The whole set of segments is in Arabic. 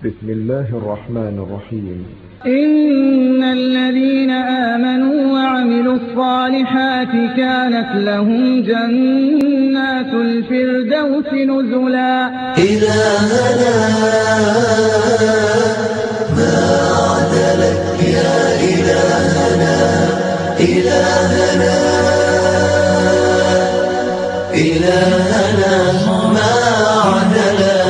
بسم الله الرحمن الرحيم. إن الذين آمنوا وعملوا الصالحات كانت لهم جنات الفردوس نزلا. إلهنا ما عدلك يا إلهنا، إلهنا إلهنا ما عدلك.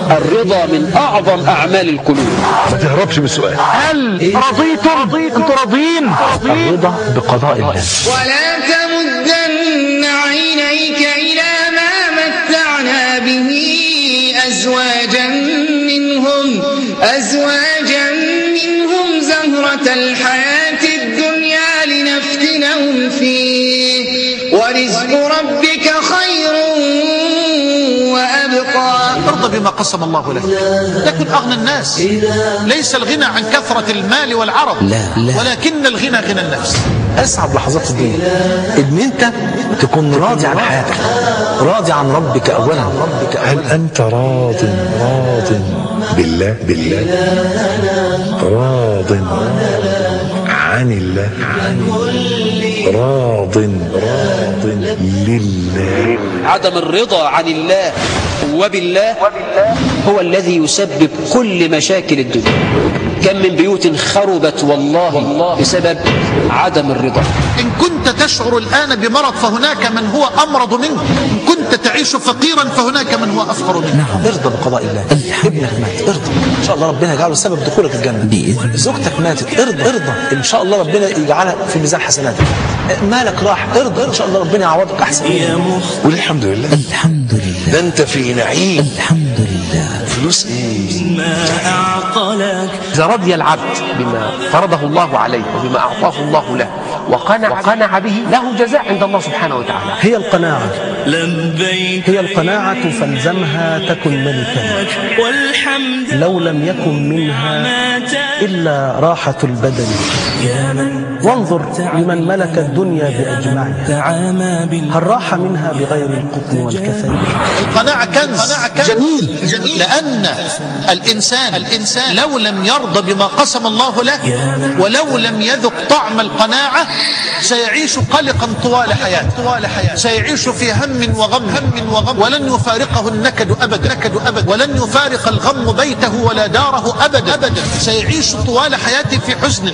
الرضا من أعظم أعمال القلوب. ما تهربش من السؤال. هل رضيتم؟ انتوا راضين؟ الرضا بقضاء الله. ولا تمدن عينيك إلى ما متعنا به أزواجا منهم زهرة الحياة الدنيا لنفتنهم فيه ورزق ربك خير وأبقى. ارضى بما قسم الله لك، تكن أغنى الناس. ليس الغنى عن كثرة المال والعرض، ولكن الغنى غنى النفس. أسعد لحظات الدنيا إن أنت تكون راضي عن حياتك، راضي عن ربك أولا. هل أنت راض بالله راض عن الله، راض لله. عدم الرضا عن الله وبالله هو الذي يسبب كل مشاكل الدنيا. كم من بيوت خربت والله بسبب عدم الرضا. إن كنت تشعر الآن بمرض فهناك من هو أمرض منك. إن كنت تعيش فقيرا فهناك من هو أفقر منك. نعم، ارضى بقضاء الله. ابنك مات، ارضى إن شاء الله ربنا يجعله سبب دخولك الجنة. زوجتك ماتت، ارضى إن شاء الله ربنا يجعلها في ميزان حسناتك. مالك راح، ارضى إن شاء الله ربنا يعوضك أحسن. قول الحمد لله. الحمد لله، ده أنت في نعيم. الحمد لله. فلوس إيه؟ ما أعطلك. إذا رضي العبد بما فرضه الله عليه وبما أعطاه الله له وقنع به، له جزاء عند الله سبحانه وتعالى. هي القناعة، لبيك هي القناعة فالزمها تكن ملكا. والحمد لو لم يكن منها إلا راحة البدن. وانظر لمن ملك الدنيا بأجمعها، هل راح منها بغير القطن والكفن؟ القناعة كنز جميل، لأن الإنسان لو لم يرضى بما قسم الله له ولو لم يذق طعم القناعة سيعيش قلقا طوال حياته، سيعيش في هم وغم ولن يفارقه النكد أبدا، ولن يفارق الغم بيته ولا داره أبدا، سيعيش طوال حياته في حزن